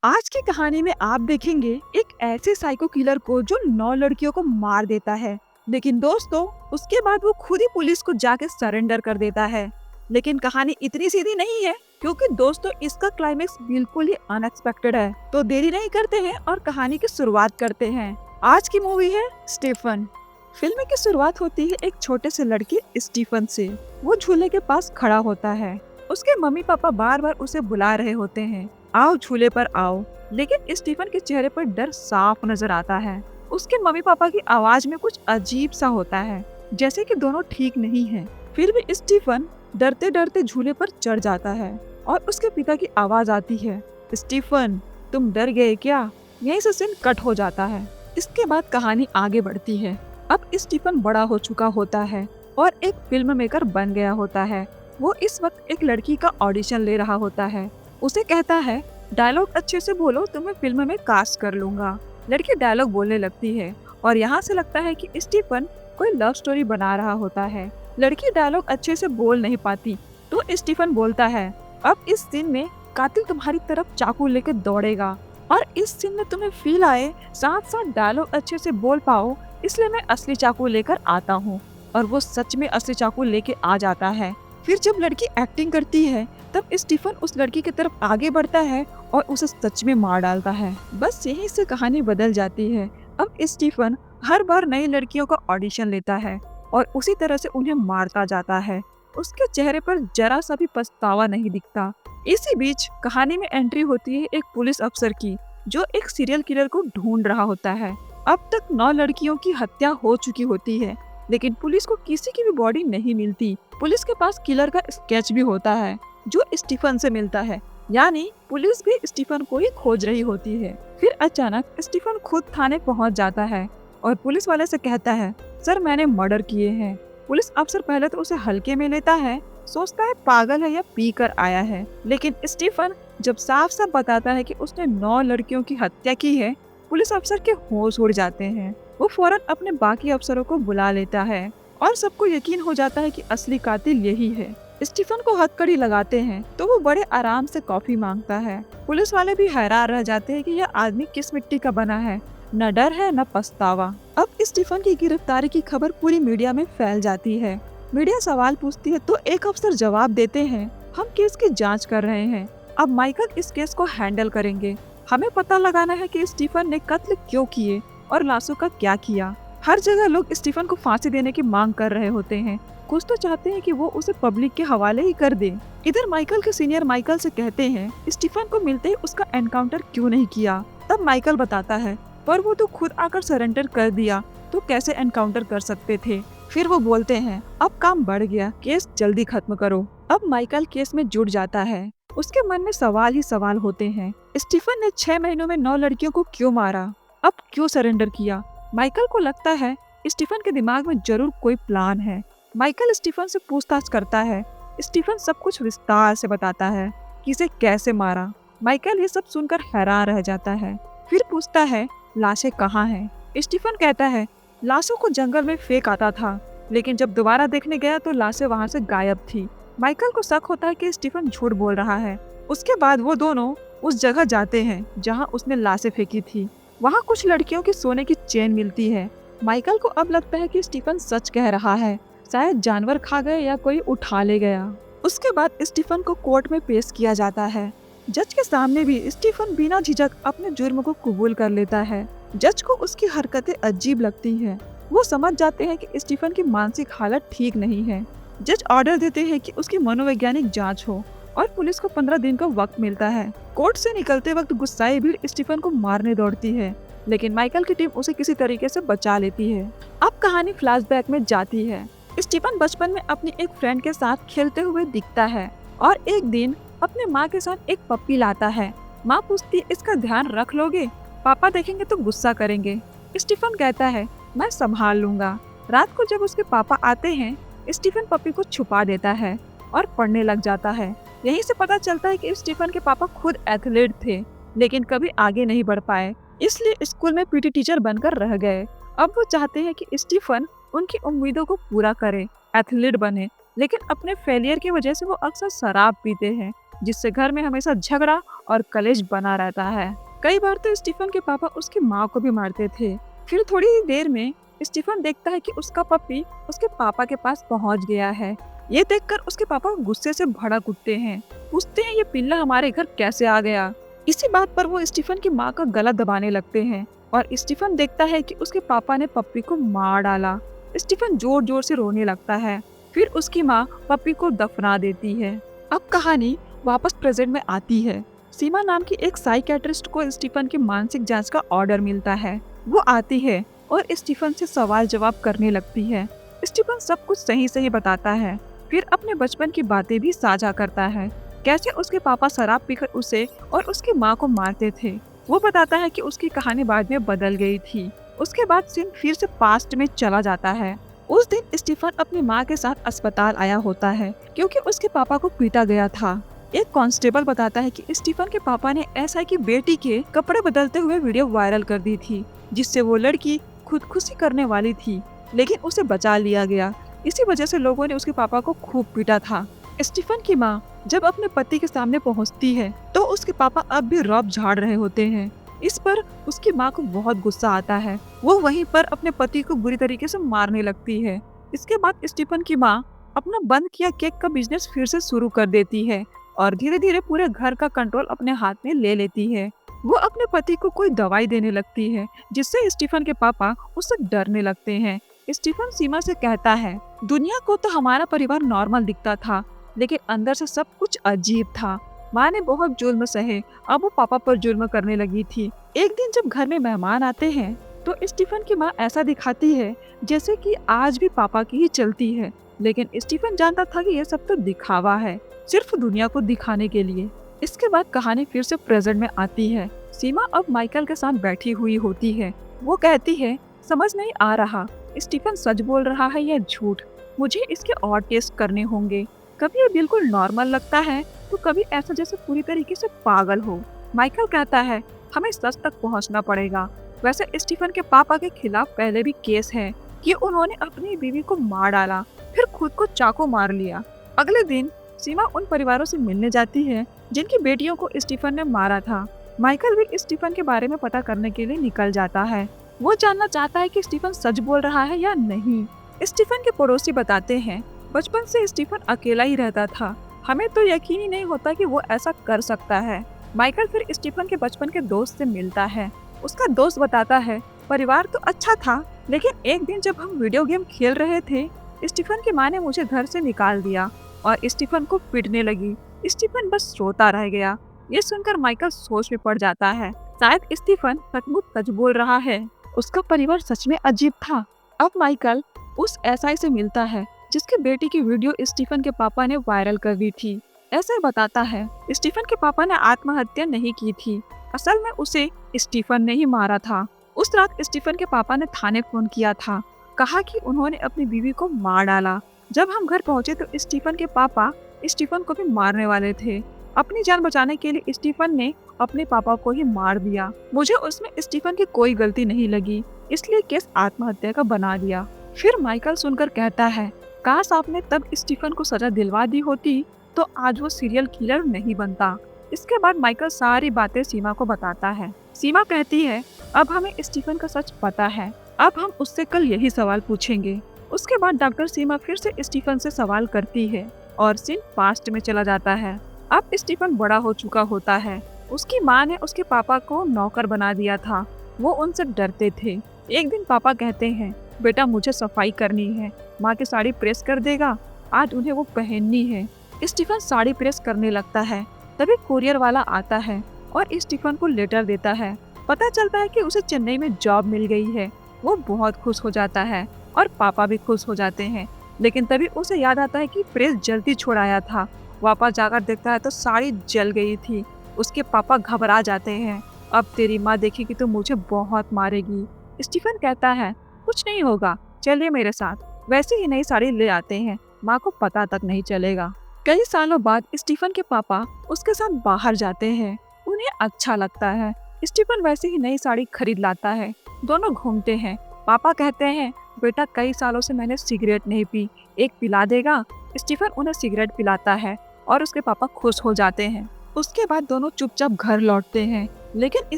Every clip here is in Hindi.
आज की कहानी में आप देखेंगे एक ऐसे साइको किलर को जो 9 लड़कियों को मार देता है। लेकिन दोस्तों, उसके बाद वो खुद ही पुलिस को जाके सरेंडर कर देता है। लेकिन कहानी इतनी सीधी नहीं है, क्योंकि दोस्तों इसका क्लाइमेक्स बिल्कुल ही अनएक्सपेक्टेड है। तो देरी नहीं करते हैं और कहानी की शुरुआत करते हैं। आज की मूवी है स्टीफन। फिल्म की शुरुआत होती है एक छोटे से लड़के स्टीफन से। वो झूले के पास खड़ा होता है। उसके मम्मी पापा बार बार उसे बुला रहे होते हैं, आओ झूले पर आओ। लेकिन स्टीफन के चेहरे पर डर साफ नजर आता है। उसके मम्मी पापा की आवाज में कुछ अजीब सा होता है, जैसे कि दोनों ठीक नहीं हैं। फिर भी स्टीफन डरते डरते झूले पर चढ़ जाता है और उसके पिता की आवाज आती है, स्टीफन तुम डर गए क्या? यहीं से सीन कट हो जाता है। इसके बाद कहानी आगे बढ़ती है। अब स्टीफन बड़ा हो चुका होता है और एक फिल्म मेकर बन गया होता है। वो इस वक्त एक लड़की का ऑडिशन ले रहा होता है। उसे कहता है, डायलॉग अच्छे से बोलो तो मैं फिल्म में कास्ट कर लूंगा। लड़की डायलॉग बोलने लगती है और यहाँ से लगता है कि स्टीफन कोई लव स्टोरी बना रहा होता है। लड़की डायलॉग अच्छे से बोल नहीं पाती तो स्टीफन बोलता है, अब इस सीन में कातिल तुम्हारी तरफ चाकू लेकर दौड़ेगा और इस सीन में तुम्हें फील आए, साथ साथ डायलॉग अच्छे से बोल पाओ, इसलिए मैं असली चाकू लेकर आता हूँ। और वो सच में असली चाकू लेके आ जाता है। फिर जब लड़की एक्टिंग करती है तब स्टीफन उस लड़की की तरफ आगे बढ़ता है और उसे सच में मार डालता है। बस यहीं से कहानी बदल जाती है। अब स्टीफन हर बार नई लड़कियों का ऑडिशन लेता है और उसी तरह से उन्हें मारता जाता है। उसके चेहरे पर जरा सा भी पछतावा नहीं दिखता। इसी बीच कहानी में एंट्री होती है एक पुलिस अफसर की, जो एक सीरियल किलर को ढूंढ रहा होता है। अब तक 9 लड़कियों की हत्या हो चुकी होती है, लेकिन पुलिस को किसी की भी बॉडी नहीं मिलती। पुलिस के पास किलर का स्केच भी होता है जो स्टीफन से मिलता है, यानी पुलिस भी स्टीफन को ही खोज रही होती है। फिर अचानक स्टीफन खुद थाने पहुंच जाता है और पुलिस वाले से कहता है, सर मैंने मर्डर किए हैं। पुलिस अफसर पहले तो उसे हल्के में लेता है, सोचता है पागल है या पी कर आया है। लेकिन स्टीफन जब साफ साफ बताता है कि उसने 9 लड़कियों की हत्या की है, पुलिस अफसर के होश उड़ जाते हैं। वो फौरन अपने बाकी अफसरों को बुला लेता है और सबको यकीन हो जाता है कि असली कातिल यही है। स्टीफन को हथकड़ी लगाते हैं तो वो बड़े आराम से कॉफी मांगता है। पुलिस वाले भी हैरान रह जाते हैं कि यह आदमी किस मिट्टी का बना है, न डर है न पछतावा। अब स्टीफन की गिरफ्तारी की खबर पूरी मीडिया में फैल जाती है। मीडिया सवाल पूछती है तो एक अफसर जवाब देते हैं, हम केस की जांच कर रहे हैं, अब माइकल इस केस को हैंडल करेंगे। हमें पता लगाना है कि स्टीफन ने कत्ल क्यों किए और लाशों का क्या किया। हर जगह लोग स्टीफन को फांसी देने की मांग कर रहे होते हैं। कुछ तो चाहते हैं कि वो उसे पब्लिक के हवाले ही कर दे। इधर माइकल के सीनियर माइकल से कहते हैं, स्टीफन को मिलते ही उसका एनकाउंटर क्यों नहीं किया। तब माइकल बताता है, पर वो तो खुद आकर सरेंडर कर दिया, तो कैसे एनकाउंटर कर सकते थे। फिर वो बोलते हैं, अब काम बढ़ गया, केस जल्दी खत्म करो। अब माइकल केस में जुड़ जाता है। उसके मन में सवाल ही सवाल होते हैं। स्टीफन ने 6 महीनों में 9 लड़कियों को क्यों मारा, अब क्यों सरेंडर किया। माइकल को लगता है स्टीफन के दिमाग में जरूर कोई प्लान है। माइकल स्टीफन से पूछताछ करता है। स्टीफन सब कुछ विस्तार से बताता है कि इसे कैसे मारा। माइकल ये सब सुनकर हैरान रह जाता है। फिर पूछता है, लाशें कहाँ हैं? स्टीफन कहता है, लाशों को जंगल में फेंक आता था, लेकिन जब दोबारा देखने गया तो लाशें वहाँ से गायब थी। माइकल को शक होता है कि स्टीफन झूठ बोल रहा है। उसके बाद वो दोनों उस जगह जाते हैं जहाँ उसने लाशें फेंकी थी। वहाँ कुछ लड़कियों की सोने की चेन मिलती है। माइकल को अब लगता है कि स्टीफन सच कह रहा है, शायद जानवर खा गए या कोई उठा ले गया। उसके बाद स्टीफन को कोर्ट में पेश किया जाता है। जज के सामने भी स्टीफन बिना झिझक अपने जुर्म को कबूल कर लेता है। जज को उसकी हरकतें अजीब लगती हैं। वो समझ जाते हैं कि स्टीफन की मानसिक हालत ठीक नहीं है। जज ऑर्डर देते हैं कि उसकी मनोवैज्ञानिक जांच हो और पुलिस को 15 दिन का वक्त मिलता है। कोर्ट से निकलते वक्त गुस्साई भीड़ स्टीफन को मारने दौड़ती है, लेकिन माइकल की टीम उसे किसी तरीके से बचा लेती है। अब कहानी फ्लैशबैक में जाती है। स्टीफन बचपन में अपनी एक फ्रेंड के साथ खेलते हुए दिखता है और एक दिन अपने माँ के साथ एक पप्पी लाता है। माँ पूछती, इसका ध्यान रख लोगे? पापा देखेंगे तो गुस्सा करेंगे। स्टीफन कहता है, मैं संभाल लूंगा। रात को जब उसके पापा आते हैं, स्टीफन पप्पी को छुपा देता है और पढ़ने लग जाता है। यहीं से पता चलता है कि स्टीफन के पापा खुद एथलीट थे, लेकिन कभी आगे नहीं बढ़ पाए, इसलिए स्कूल में पीटी टीचर बनकर रह गए। अब वो चाहते हैं कि स्टीफन उनकी उम्मीदों को पूरा करे, एथलीट बने, लेकिन अपने फेलियर की वजह से वो अक्सर शराब पीते हैं, जिससे घर में हमेशा झगड़ा और कलेश बना रहता है। कई बार तो स्टीफन के पापा उसकी माँ को भी मारते थे। फिर थोड़ी ही देर में स्टीफन देखता है कि उसका पपी उसके पापा के पास पहुंच गया है। ये देखकर उसके पापा गुस्से से भड़क उठते हैं। पूछते हैं ये पिल्ला हमारे घर कैसे आ गया। इसी बात पर वो स्टीफन की माँ का गला दबाने लगते हैं और स्टीफन देखता है कि उसके पापा ने पप्पी को मार डाला। स्टीफन जोर जोर से रोने लगता है। फिर उसकी माँ पप्पी को दफना देती है। अब कहानी वापस प्रेजेंट में आती है। सीमा नाम की एक साइकियाट्रिस्ट को स्टीफन की मानसिक जांच का ऑर्डर मिलता है। वो आती है और स्टीफन से सवाल जवाब करने लगती है। स्टीफन सब कुछ सही सही बताता है। फिर अपने बचपन की बातें भी साझा करता है, कैसे उसके पापा शराब पीकर उसे और उसकी माँ को मारते थे। वो बताता है कि उसकी कहानी बाद में बदल गई थी। उसके बाद सीन फिर से पास्ट में चला जाता है। उस दिन स्टीफन अपनी माँ के साथ अस्पताल आया होता है क्योंकि उसके पापा को पीटा गया था। एक कांस्टेबल बताता है कि स्टीफन के पापा ने एसआई की बेटी के कपड़े बदलते हुए वीडियो वायरल कर दी थी, जिससे वो लड़की खुदकुशी करने वाली थी, लेकिन उसे बचा लिया गया। इसी वजह से लोगों ने उसके पापा को खूब पीटा था। स्टीफन की माँ जब अपने पति के सामने पहुंचती है तो उसके पापा अब भी रौब झाड़ रहे होते हैं। इस पर उसकी माँ को बहुत गुस्सा आता है। वो वहीं पर अपने पति को बुरी तरीके से मारने लगती है। इसके बाद स्टीफन की माँ अपना बंद किया केक का बिजनेस फिर से शुरू कर देती है और धीरे धीरे पूरे घर का कंट्रोल अपने हाथ में ले लेती है। वो अपने पति को कोई दवाई देने लगती है, जिससे स्टीफन के पापा उससे डरने लगते हैं। स्टीफन सीमा से कहता है, दुनिया को तो हमारा परिवार नॉर्मल दिखता था, लेकिन अंदर से सब कुछ अजीब था। माँ ने बहुत जुल्म सहे, अब वो पापा पर जुल्म करने लगी थी। एक दिन जब घर में मेहमान आते हैं तो स्टीफन की माँ ऐसा दिखाती है जैसे कि आज भी पापा की ही चलती है, लेकिन स्टीफन जानता था कि यह सब तो दिखावा है, सिर्फ दुनिया को दिखाने के लिए। इसके बाद कहानी फिर से प्रेजेंट में आती है। सीमा अब माइकल के साथ बैठी हुई होती है। वो कहती है, समझ नहीं आ रहा स्टीफन सच बोल रहा है या झूठ। मुझे इसके और टेस्ट करने होंगे। कभी ये बिल्कुल नॉर्मल लगता है तो कभी ऐसा जैसे पूरी तरीके से पागल हो। माइकल कहता है, हमें सच तक पहुंचना पड़ेगा। वैसे स्टीफन के पापा के खिलाफ पहले भी केस है कि उन्होंने अपनी बीवी को मार डाला, फिर खुद को चाकू मार लिया। अगले दिन सीमा उन परिवारों से मिलने जाती है जिनकी बेटियों को स्टीफन ने मारा था। माइकल भी स्टीफन के बारे में पता करने के लिए निकल जाता है। वो जानना चाहता है कि स्टीफन सच बोल रहा है या नहीं। स्टीफन के पड़ोसी बताते हैं, बचपन से स्टीफन अकेला ही रहता था, हमें तो यकीन ही नहीं होता कि वो ऐसा कर सकता है। माइकल फिर स्टीफन के बचपन के दोस्त से मिलता है। उसका दोस्त बताता है, परिवार तो अच्छा था, लेकिन एक दिन जब हम वीडियो गेम खेल रहे थे, स्टीफन की माँ ने मुझे घर से निकाल दिया और स्टीफन को पीटने लगी। स्टीफन बस रोता रह गया। ये सुनकर माइकल सोच में पड़ जाता है, शायद स्टीफन सचमुच सच बोल रहा है। उसका परिवार सच में अजीब था। अब माइकल उस एसआई से मिलता है जिसकी बेटी की वीडियो स्टीफन के पापा ने वायरल कर दी थी। ऐसे बताता है, स्टीफन के पापा ने आत्महत्या नहीं की थी, असल में उसे स्टीफन ने ही मारा था। उस रात स्टीफन के पापा ने थाने फोन किया था, कहा कि उन्होंने अपनी बीवी को मार डाला। जब हम घर पहुंचे तो स्टीफन के पापा स्टीफन को भी मारने वाले थे। अपनी जान बचाने के लिए स्टीफन ने अपने पापा को ही मार दिया। मुझे उसमें स्टीफन की कोई गलती नहीं लगी, इसलिए केस आत्महत्या का बना दिया। फिर माइकल सुनकर कहता है, काश आपने तब स्टीफन को सजा दिलवा दी होती तो आज वो सीरियल किलर नहीं बनता। इसके बाद माइकल सारी बातें सीमा को बताता है। सीमा कहती है, अब हमें स्टीफन का सच पता है, अब हम उससे कल यही सवाल पूछेंगे। उसके बाद डॉक्टर सीमा फिर से स्टीफन से सवाल करती है और सीन पास्ट में चला जाता है। अब स्टीफन बड़ा हो चुका होता है। उसकी माँ ने उसके पापा को नौकर बना दिया था। वो उनसे डरते थे। एक दिन पापा कहते हैं, बेटा मुझे सफाई करनी है, माँ की साड़ी प्रेस कर देगा, आज उन्हें वो पहननी है। स्टीफन साड़ी प्रेस करने लगता है। तभी कुरियर वाला आता है और स्टीफन को लेटर देता है। पता चलता है कि उसे चेन्नई में जॉब मिल गई है। वो बहुत खुश हो जाता है और पापा भी खुश हो जाते हैं। लेकिन तभी उसे याद आता है कि प्रेस जल्दी छुड़ाया था। वापस जाकर देखता है तो साड़ी जल गई थी। उसके पापा घबरा जाते हैं, अब तेरी माँ देखेगी तो मुझे बहुत मारेगी। स्टीफन कहता है, कुछ नहीं होगा, चलिए मेरे साथ। वैसे ही नई साड़ी ले आते हैं, माँ को पता तक नहीं चलेगा। कई सालों बाद स्टीफन के पापा उसके साथ बाहर जाते हैं। उन्हें अच्छा लगता है। स्टीफन वैसे ही नई साड़ी खरीद लाता है। दोनों घूमते हैं। पापा कहते हैं, बेटा कई सालों से मैंने सिगरेट नहीं पी, एक पिला देगा। स्टीफन उन्हें सिगरेट पिलाता है और उसके पापा खुश हो जाते हैं। उसके बाद दोनों चुपचाप घर लौटते हैं, लेकिन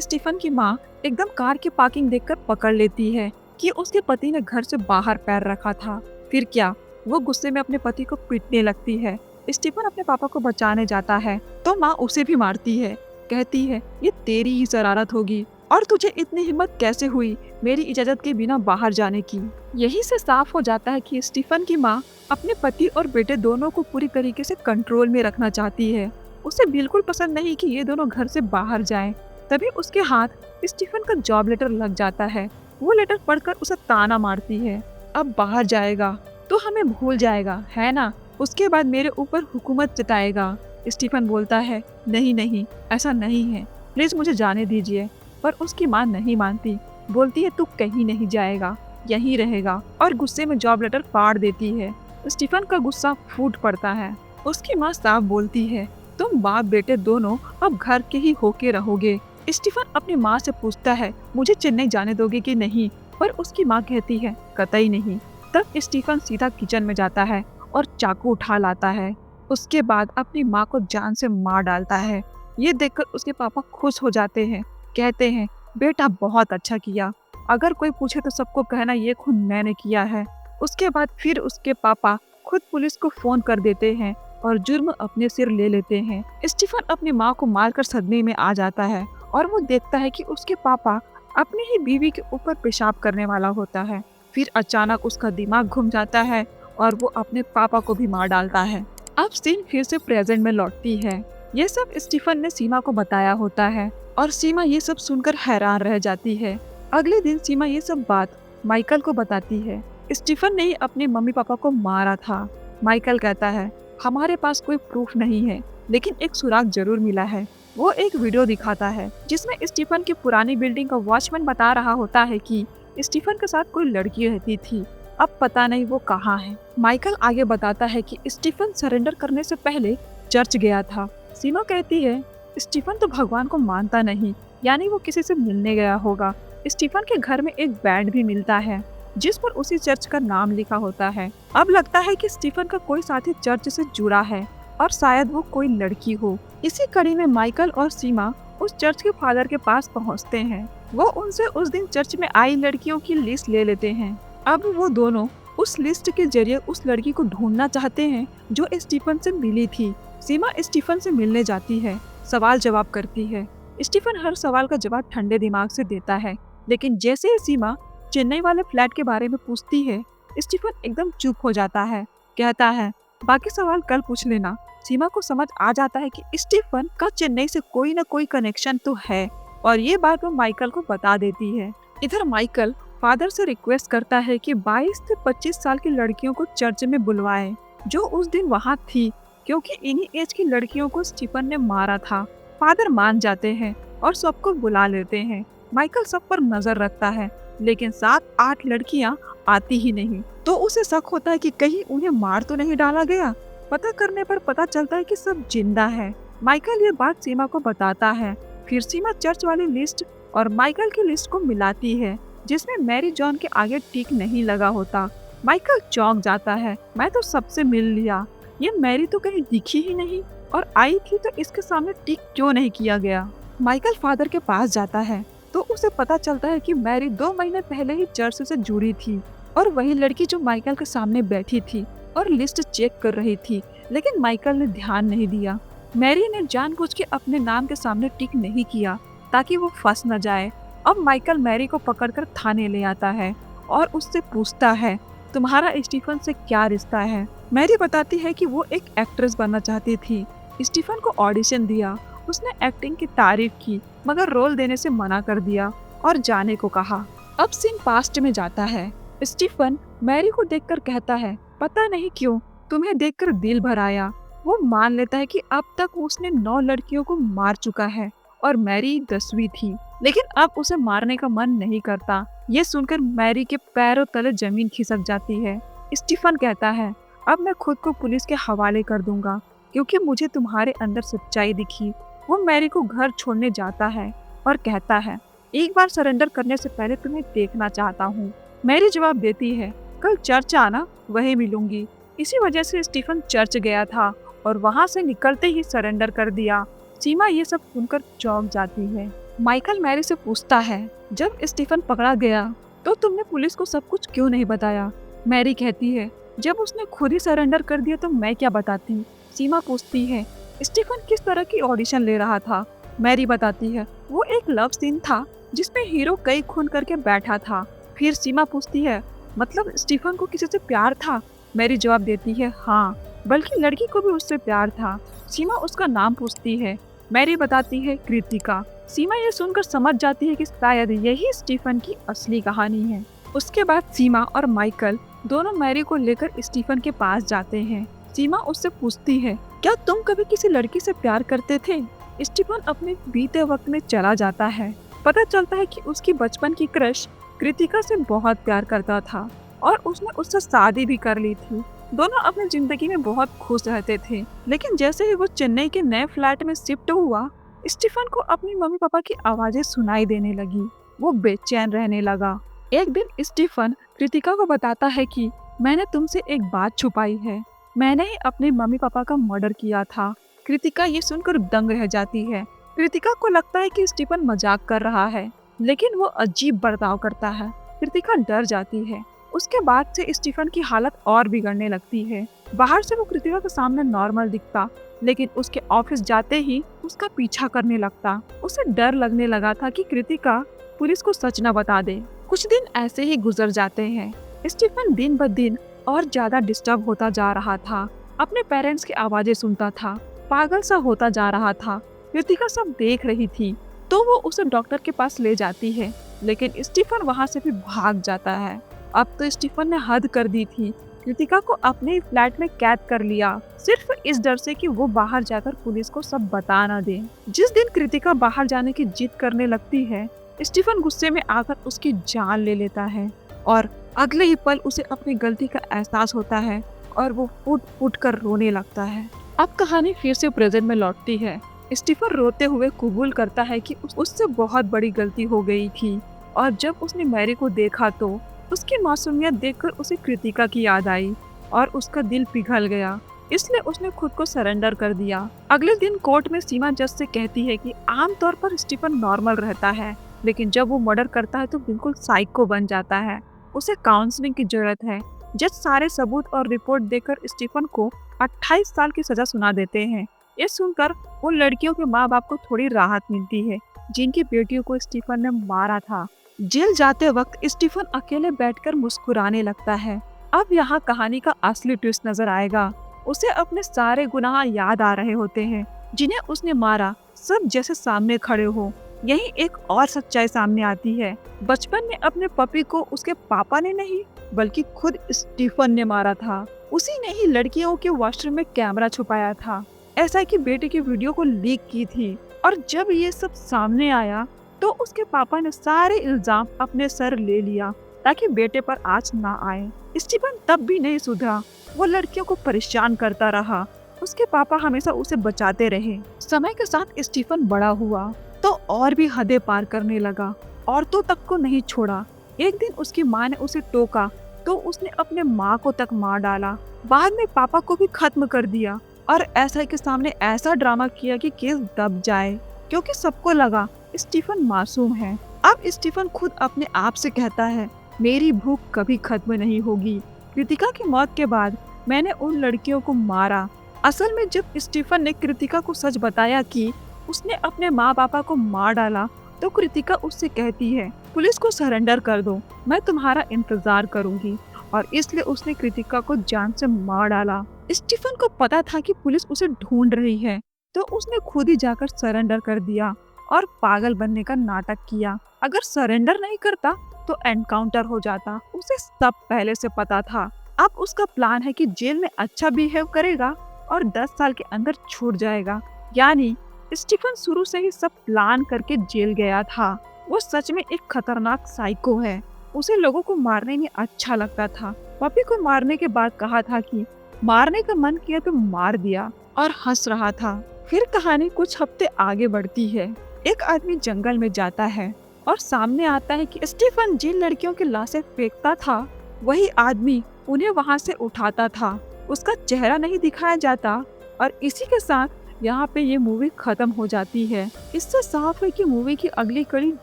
स्टीफन की माँ एकदम कार की पार्किंग देखकर पकड़ लेती है कि उसके पति ने घर से बाहर पैर रखा था। फिर क्या, वो गुस्से में अपने पति को पीटने लगती है। स्टीफन अपने पापा को बचाने जाता है तो माँ उसे भी मारती है। कहती है ये तेरी ही शरारत होगी, और तुझे इतनी हिम्मत कैसे हुई मेरी इजाजत के बिना बाहर जाने की। यही से साफ हो जाता है कि स्टीफन की माँ अपने पति और बेटे दोनों को पूरी तरीके से कंट्रोल में रखना चाहती है। उसे बिल्कुल पसंद नहीं कि ये दोनों घर से बाहर जाएं। तभी उसके हाथ स्टीफन का जॉब लेटर लग जाता है। वो लेटर पढ़कर उसे ताना मारती है, अब बाहर जाएगा तो हमें भूल जाएगा, है ना? उसके बाद मेरे ऊपर हुकूमत जताएगा। स्टीफन बोलता है नहीं नहीं, ऐसा नहीं है, प्लीज मुझे जाने दीजिए। पर उसकी माँ नहीं मानती, बोलती है तू कहीं नहीं जाएगा, यहीं रहेगा, और गुस्से में जॉब लेटर फाड़ देती है। स्टीफन का गुस्सा फूट पड़ता है। उसकी माँ साफ बोलती है तुम बाप बेटे दोनों अब घर के ही होके रहोगे। स्टीफन अपनी माँ से पूछता है मुझे चेन्नई जाने दोगे कि नहीं, पर उसकी माँ कहती है कतई नहीं। तब स्टीफन सीधा किचन में जाता है और चाकू उठा लाता है। उसके बाद अपनी माँ को जान से मार डालता है। ये देखकर उसके पापा खुश हो जाते हैं, कहते हैं बेटा बहुत अच्छा किया, अगर कोई पूछे तो सबको कहना ये खून मैंने किया है। उसके बाद फिर उसके पापा खुद पुलिस को फोन कर देते हैं और जुर्म अपने सिर ले लेते हैं। स्टीफन अपनी माँ को मारकर सदमे में आ जाता है और वो देखता है कि उसके पापा अपनी ही बीवी के ऊपर पेशाब करने वाला होता है। फिर अचानक उसका दिमाग घूम जाता है और वो अपने पापा को भी मार डालता है। अब सीन फिर से प्रेजेंट में लौटती है। ये सब स्टीफन ने सीमा को बताया होता है और सीमा ये सब सुनकर हैरान रह जाती है। अगले दिन सीमा ये सब बात माइकल को बताती है। स्टीफन ने ही अपने मम्मी पापा को मारा था। माइकल कहता है हमारे पास कोई प्रूफ नहीं है, लेकिन एक सुराग जरूर मिला है। वो एक वीडियो दिखाता है जिसमें स्टीफन की पुरानी बिल्डिंग का वॉचमैन बता रहा होता है कि स्टीफन के साथ कोई लड़की रहती थी, अब पता नहीं वो कहाँ है। माइकल आगे बताता है कि स्टीफन सरेंडर करने से पहले चर्च गया था। सीमा कहती है स्टीफन तो भगवान को मानता नहीं, यानी वो किसी से मिलने गया होगा। स्टीफन के घर में एक बैंड भी मिलता है जिस पर उसी चर्च का नाम लिखा होता है। अब लगता है कि स्टीफन का कोई साथी चर्च से जुड़ा है और शायद वो कोई लड़की हो। इसी कड़ी में माइकल और सीमा उस चर्च के फादर के पास पहुंचते हैं। वो उनसे उस दिन चर्च में आई लड़कियों की लिस्ट ले लेते हैं। अब वो दोनों उस लिस्ट के जरिए उस लड़की को ढूंढना चाहते हैं जो स्टीफन से मिली थी। सीमा स्टीफन से मिलने जाती है, सवाल जवाब करती है। स्टीफन हर सवाल का जवाब ठंडे दिमाग से देता है, लेकिन जैसे ही सीमा चेन्नई वाले फ्लैट के बारे में पूछती है, स्टीफन एकदम चुप हो जाता है। कहता है बाकी सवाल कल पूछ लेना। सीमा को समझ आ जाता है कि स्टीफन का चेन्नई से कोई न कोई कनेक्शन तो है, और ये बात वो माइकल को बता देती है। इधर माइकल फादर से रिक्वेस्ट करता है कि 22 से 25 साल की लड़कियों को चर्च में बुलवाए जो उस दिन वहाँ थी, क्योंकि इन्हीं एज की लड़कियों को स्टीफन ने मारा था। फादर मान जाते हैं और सबको बुला लेते हैं। माइकल सब पर नजर रखता है, लेकिन 7-8 लड़कियां आती ही नहीं, तो उसे शक होता है कि कहीं उन्हें मार तो नहीं डाला गया। पता करने पर पता चलता है कि सब जिंदा है। माइकल ये बात सीमा को बताता है। फिर सीमा चर्च वाली लिस्ट और माइकल की लिस्ट को मिलाती है जिसमें मैरी जॉन के आगे टिक नहीं लगा होता। माइकल चौंक जाता है, मैं तो सबसे मिल लिया, ये मैरी तो कहीं दिखी ही नहीं, और आई थी तो इसके सामने टिक क्यों नहीं किया गया। माइकल फादर के पास जाता है तो उसे पता चलता है कि मैरी 2 महीने पहले ही चर्च से जुड़ी थी और वही लड़की जो माइकल के सामने बैठी थी और लिस्ट चेक कर रही थी, लेकिन माइकल ने ध्यान नहीं दिया। मैरी ने जानबूझ के अपने नाम के सामने टिक नहीं किया ताकि वो फंस न जाए। अब माइकल मैरी को पकड़कर थाने ले आता है और उससे पूछता है तुम्हारा स्टीफन से क्या रिश्ता है। मैरी बताती है कि वो एक एक्ट्रेस बनना चाहती थी। स्टीफन को ऑडिशन दिया, उसने एक्टिंग की तारीफ की, मगर रोल देने से मना कर दिया और जाने को कहा। अब सीन पास्ट में जाता है। स्टीफन मैरी को देखकर कहता है पता नहीं क्यों तुम्हें देखकर दिल भर आया। वो मान लेता है कि अब तक उसने 9 लड़कियों को मार चुका है और मैरी 10वीं थी, लेकिन अब उसे मारने का मन नहीं करता। ये सुनकर मैरी के पैरों तले जमीन खिसक जाती है। स्टीफन कहता है अब मैं खुद को पुलिस के हवाले कर दूंगा क्योंकि मुझे तुम्हारे अंदर सच्चाई दिखी। वो मैरी को घर छोड़ने जाता है और कहता है एक बार सरेंडर करने से पहले तुम्हें देखना चाहता हूँ। मैरी जवाब देती है कल चर्च आना, वहीं मिलूंगी। इसी वजह से स्टीफन चर्च गया था और वहाँ से निकलते ही सरेंडर कर दिया। सीमा ये सब सुनकर चौंक जाती है। माइकल मैरी से पूछता है, जब स्टीफन पकड़ा गया तो तुमने पुलिस को सब कुछ क्यों नहीं बताया? मैरी कहती है, जब उसने खुद ही सरेंडर कर दिया तो मैं क्या बताती। सीमा पूछती है, स्टीफन किस तरह की ऑडिशन ले रहा था? मैरी बताती है, वो एक लव सीन था जिसमें हीरो कई खून करके बैठा था। फिर सीमा पूछती है, मतलब स्टीफन को किसी से प्यार था? मैरी जवाब देती है, हाँ, बल्कि लड़की को भी उससे प्यार था। सीमा उसका नाम पूछती है। मैरी बताती है, कृतिका। सीमा ये सुनकर समझ जाती है कि शायद यही स्टीफन की असली कहानी है। उसके बाद सीमा और माइकल दोनों मैरी को लेकर स्टीफन के पास जाते हैं। सीमा उससे पूछती है, क्या तुम कभी किसी लड़की से प्यार करते थे? स्टीफन अपने बीते वक्त में चला जाता है। पता चलता है कि उसकी बचपन की क्रश कृतिका से बहुत प्यार करता था और उसने उससे शादी भी कर ली थी। दोनों अपनी जिंदगी में बहुत खुश रहते थे, लेकिन जैसे ही वो चेन्नई के नए फ्लैट में शिफ्ट हुआ, स्टीफन को अपनी मम्मी पापा की आवाजें सुनाई देने लगी। वो बेचैन रहने लगा। एक दिन स्टीफन कृतिका को बताता है कि मैंने तुमसे एक बात छुपाई है, मैंने ही अपने मम्मी पापा का मर्डर किया था। कृतिका ये सुनकर दंग रह जाती है। कृतिका को लगता है कि स्टीफन मजाक कर रहा है, लेकिन वो अजीब बर्ताव करता है। कृतिका डर जाती है। उसके बाद से स्टीफन की हालत और बिगड़ने लगती है। बाहर से वो कृतिका के सामने नॉर्मल दिखता, लेकिन उसके ऑफिस जाते ही उसका पीछा करने लगता। उसे डर लगने लगा था कि कृतिका पुलिस को सच न बता दे। कुछ दिन ऐसे ही गुजर जाते हैं। स्टीफन दिन ब दिन और ज्यादा डिस्टर्ब होता जा रहा था। अपने पेरेंट्स की आवाजें सुनता था, पागल सा होता जा रहा था। कृतिका सब देख रही थी तो वो उसे डॉक्टर के पास ले जाती है, लेकिन स्टीफन वहाँ से भी भाग जाता है। अब तो स्टीफन ने हद कर दी थी। कृतिका को अपने फ्लैट में कैद कर लिया, सिर्फ इस डर से कि वो बाहर जाकर पुलिस को सब बता ना दे। जिस दिन कृतिका बाहर जाने की जिद करने लगती है, स्टीफन गुस्से में आकर उसकी जान ले लेता है और अगले ही पल उसे अपनी गलती का एहसास होता है और वो फुट फुट कर रोने लगता है। अब कहानी फिर से प्रेजेंट में लौटती है। स्टीफन रोते हुए कबूल करता है कि उससे बहुत बड़ी गलती हो गई थी और जब उसने मैरी को देखा तो उसकी मासूमियत देखकर उसे कृतिका की याद आई और उसका दिल पिघल गया, इसलिए उसने खुद को सरेंडर कर दिया। अगले दिन कोर्ट में सीमा जज से कहती है कि आमतौर पर स्टीफन नॉर्मल रहता है, लेकिन जब वो मर्डर करता है तो बिल्कुल साइको बन जाता है। उसे काउंसलिंग की जरूरत है। जज सारे सबूत और रिपोर्ट देकर स्टीफन को 28 साल की सजा सुना देते हैं। ये सुनकर उन लड़कियों के माँ बाप को थोड़ी राहत मिलती है जिनकी बेटियों को स्टीफन ने मारा था। जेल जाते वक्त स्टीफन अकेले बैठकर मुस्कुराने लगता है। अब यहाँ कहानी का असली ट्विस्ट नजर आएगा। उसे अपने सारे गुनाह याद आ रहे होते हैं जिन्हें उसने मारा, सब जैसे सामने खड़े हो। यही एक और सच्चाई सामने आती है। बचपन में अपने पपी को उसके पापा ने नहीं बल्कि खुद स्टीफन ने मारा था। उसी ने ही लड़कियों के वॉशरूम में कैमरा छुपाया था, ऐसा कि बेटे की वीडियो को लीक की थी। और जब ये सब सामने आया तो उसके पापा ने सारे इल्जाम अपने सर ले लिया ताकि बेटे पर आँच ना आए। स्टीफन तब भी नहीं सुधरा। वो लड़कियों को परेशान करता रहा। उसके पापा हमेशा उसे बचाते रहे। समय के साथ स्टीफन बड़ा हुआ तो और भी हदें पार करने लगा। औरतों तक को नहीं छोड़ा। एक दिन उसकी माँ ने उसे टोका तो उसने अपने माँ को तक मार डाला। बाद में पापा को भी खत्म कर दिया और एसआई के सामने ऐसा ड्रामा किया कि केस दब जाए, क्योंकि सबको लगा स्टीफन मासूम है। अब स्टीफन खुद अपने आप से कहता है, मेरी भूख कभी खत्म नहीं होगी। कृतिका की मौत के बाद मैंने उन लड़कियों को मारा। असल में जब स्टीफन ने कृतिका को सच बताया कि उसने अपने माँ पापा को मार डाला तो कृतिका उससे कहती है, पुलिस को सरेंडर कर दो, मैं तुम्हारा इंतजार करूंगी। और इसलिए उसने कृतिका को जान से मार डाला। स्टीफन को पता था कि पुलिस उसे ढूंढ रही है तो उसने खुद ही जाकर सरेंडर कर दिया और पागल बनने का नाटक किया। अगर सरेंडर नहीं करता तो एनकाउंटर हो जाता। उसे सब पहले से पता था। अब उसका प्लान है कि जेल में अच्छा बिहेव करेगा और 10 साल के अंदर छूट जाएगा। यानी स्टीफन शुरू से ही सब प्लान करके जेल गया था। वो सच में एक खतरनाक साइको है। उसे लोगों को मारने में अच्छा लगता था। पपी को मारने के बाद कहा था कि मारने का मन किया तो मार दिया और हंस रहा था। फिर कहानी कुछ हफ्ते आगे बढ़ती है। एक आदमी जंगल में जाता है और सामने आता है कि स्टीफन जिन लड़कियों की लाशें फेंकता था वही आदमी उन्हें वहां से उठाता था। उसका चेहरा नहीं दिखाया जाता और इसी के साथ यहाँ पे ये मूवी खत्म हो जाती है। इससे साफ है कि मूवी की अगली कड़ी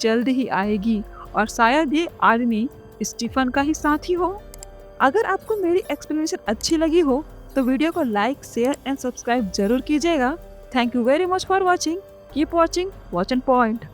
जल्द ही आएगी और शायद ये आदमी स्टीफन का ही साथी हो। अगर आपको मेरी एक्सप्लेनेशन अच्छी लगी हो तो वीडियो को लाइक, शेयर एंड सब्सक्राइब जरूर कीजिएगा। Thank you very much for watching. Keep watching watch and point.